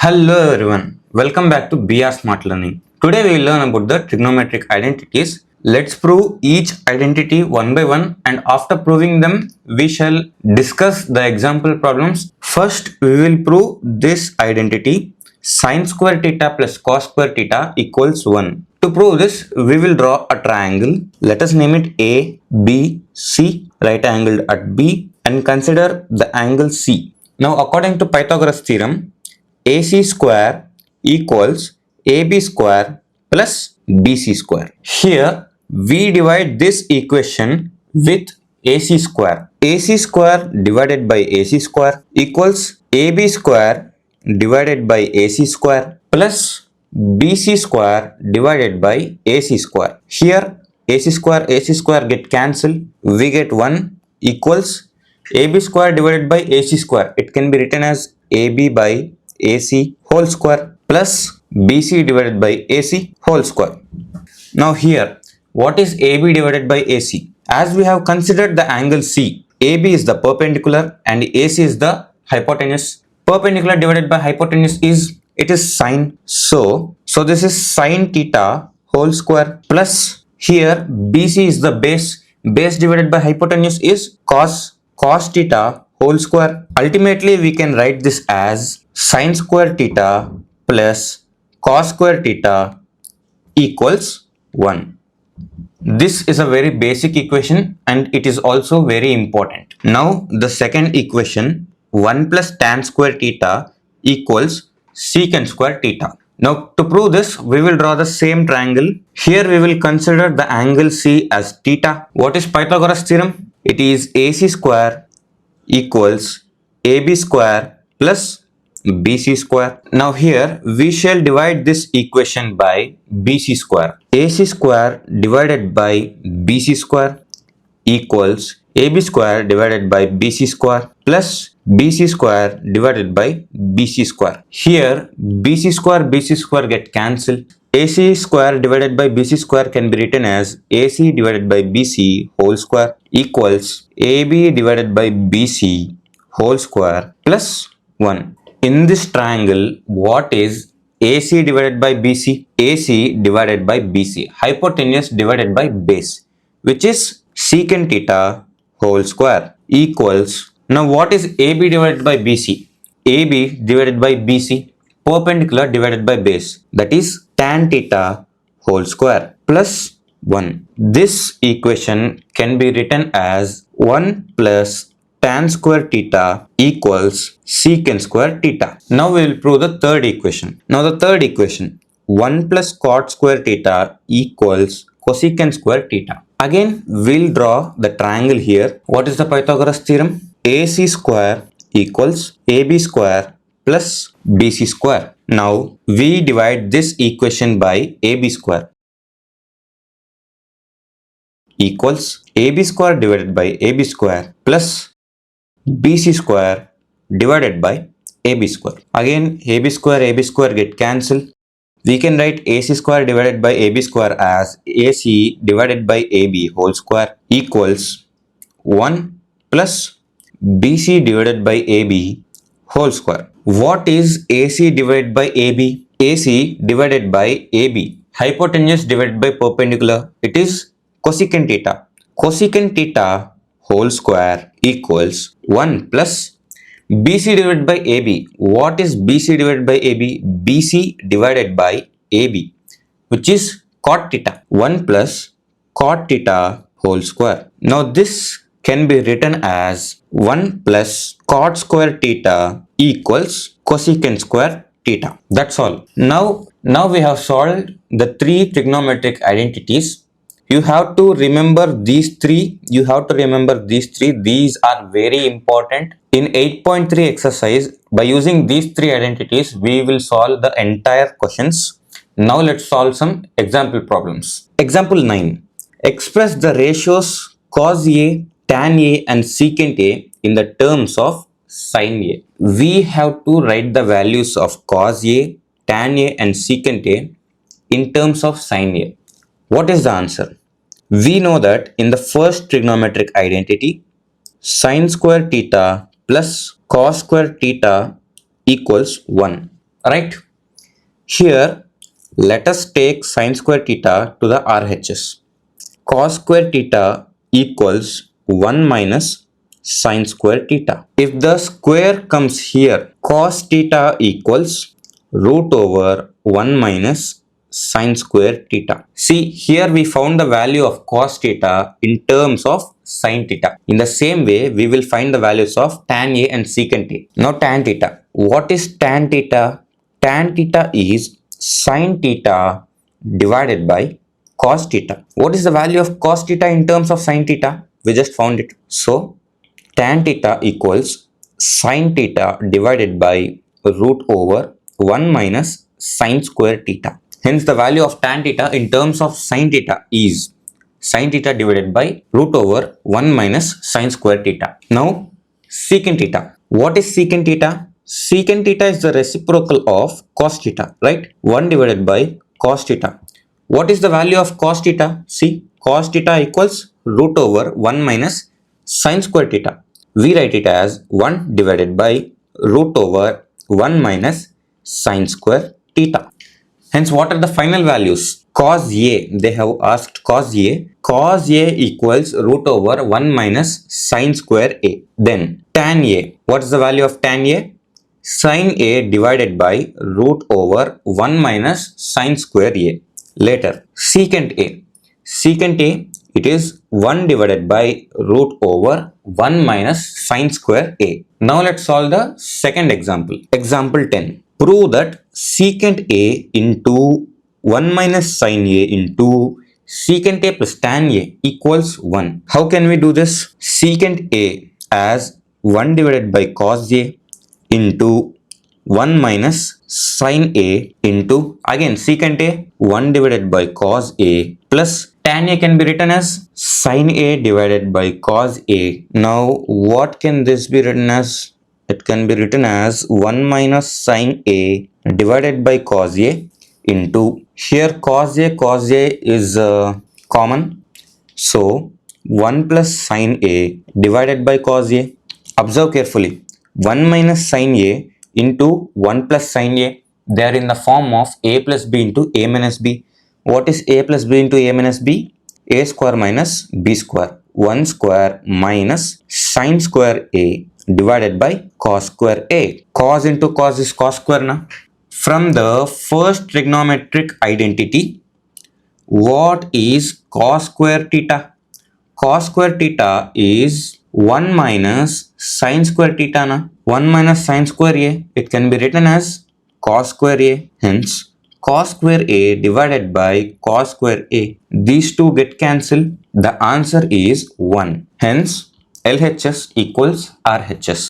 Hello everyone, welcome back to BR Smart Learning. Today we will learn about the trigonometric identities. Let's prove each identity one by one, and after proving them we shall discuss the example problems. First we will prove this identity sin square theta plus cos square theta equals 1. To prove this we will draw a triangle. Let us name it A, B, C, right angled at B, and consider the angle C. Now according to Pythagoras theorem, AC square equals AB square plus BC square. Here we divide this equation with AC square. AC square divided by AC square equals AB square divided by AC square plus BC square divided by AC square. Here AC square get cancelled. We get 1 equals AB square divided by AC square. It can be written as AB by AC whole square plus BC divided by AC whole square. Now here, what is AB divided by AC? As we have considered the angle C, AB is the perpendicular and AC is the hypotenuse. Perpendicular divided by hypotenuse is sine. So this is sine theta whole square plus here BC is the base. Base divided by hypotenuse is cos theta whole square. Ultimately, we can write this as sin square theta plus cos square theta equals 1. This is a very basic equation and it is also very important. Now, the second equation 1 plus tan square theta equals secant square theta. Now, to prove this, we will draw the same triangle. Here, we will consider the angle C as theta. What is Pythagoras theorem? It is AC square equals AB square plus BC square. Now here we shall divide this equation by BC square. AC square divided by BC square equals AB square divided by BC square plus BC square divided by BC square. Here BC square get cancelled. AC square divided by BC square can be written as AC divided by BC whole square equals AB divided by BC whole square plus 1. In this triangle, what is AC divided by BC? AC divided by BC, hypotenuse divided by base, which is secant theta whole square equals. Now what is AB divided by BC? AB divided by BC, perpendicular divided by base, that is tan theta whole square plus 1. This equation can be written as 1 plus tan square theta equals secant square theta. Now we will prove the third equation. Now the third equation 1 plus cot square theta equals cosecant square theta. Again we'll draw the triangle here. What is the Pythagoras theorem? AC square equals AB square plus BC square. Now we divide this equation by AB square equals AB square divided by AB square plus BC square divided by AB square. Again AB square get cancelled. We can write AC square divided by AB square as AC divided by AB whole square equals 1 plus BC divided by AB whole square. What is AC divided by AB? AC divided by AB, hypotenuse divided by perpendicular, it is cosecant theta. Cosecant theta whole square equals 1 plus BC divided by AB. What is BC divided by AB? BC divided by AB, which is cot theta. 1 plus cot theta whole square. Now this can be written as 1 plus cot square theta equals cosecant square theta. That's all. Now we have solved the three trigonometric identities. You have to remember these three. These are very important. In 8.3 exercise, by using these three identities, we will solve the entire questions. Now let's solve some example problems. Example 9. Express the ratios cos A, tan A and secant A in the terms of sin A. We have to write the values of cos A, tan A and secant A in terms of sin A. What is the answer? We know that in the first trigonometric identity, sin square theta plus cos square theta equals 1. right? Here, let us take sine square theta to the RHS. Cos square theta equals 1 minus sine square theta. If the square comes here, cos theta equals root over 1 minus sine square theta. See, here we found the value of cos theta in terms of sine theta. In the same way, we will find the values of tan A and secant A. Now tan theta. What is tan theta? Tan theta is sine theta divided by cos theta. What is the value of cos theta in terms of sine theta? We just found it. So tan theta equals sine theta divided by root over 1 minus sine square theta. Hence the value of tan theta in terms of sine theta is sine theta divided by root over 1 minus sine square theta. Now secant theta. What is secant theta? Secant theta is the reciprocal of cos theta, right? 1 divided by cos theta. What is the value of cos theta? See, cos theta equals root over 1 minus sine square theta. We write it as 1 divided by root over 1 minus sine square theta. Hence, what are the final values? Cos A, they have asked cos A. Cos A equals root over 1 minus sine square A. Then tan A. What is the value of tan A? Sine A divided by root over 1 minus sine square A. Later, secant A. Secant A, it is 1 divided by root over 1 minus sine square A. Now let's solve the second example. Example 10. Prove that secant A into 1 minus sine A into secant A plus tan A equals 1. How can we do this? Secant A as 1 divided by cos A into 1 minus sine A into, again secant A, 1 divided by cos A plus tan A can be written as sine A divided by cos A. Now what can this be written as? It can be written as 1 minus sine A divided by cos A into, here cos A is common. So 1 plus sine A divided by cos A. Observe carefully. 1 minus sine A into 1 plus sine A. They are in the form of A plus B into A minus B. What is A plus B into A minus B? A square minus B square. 1 square minus sine square A divided by cos square A. Cos into cos is cos square na. From the first trigonometric identity, what is cos square theta? Cos square theta is 1 minus sine square theta na. 1 minus sine square A, it can be written as cos square A. Hence, cos square A divided by cos square A. These two get cancelled. The answer is 1. Hence, LHS equals RHS.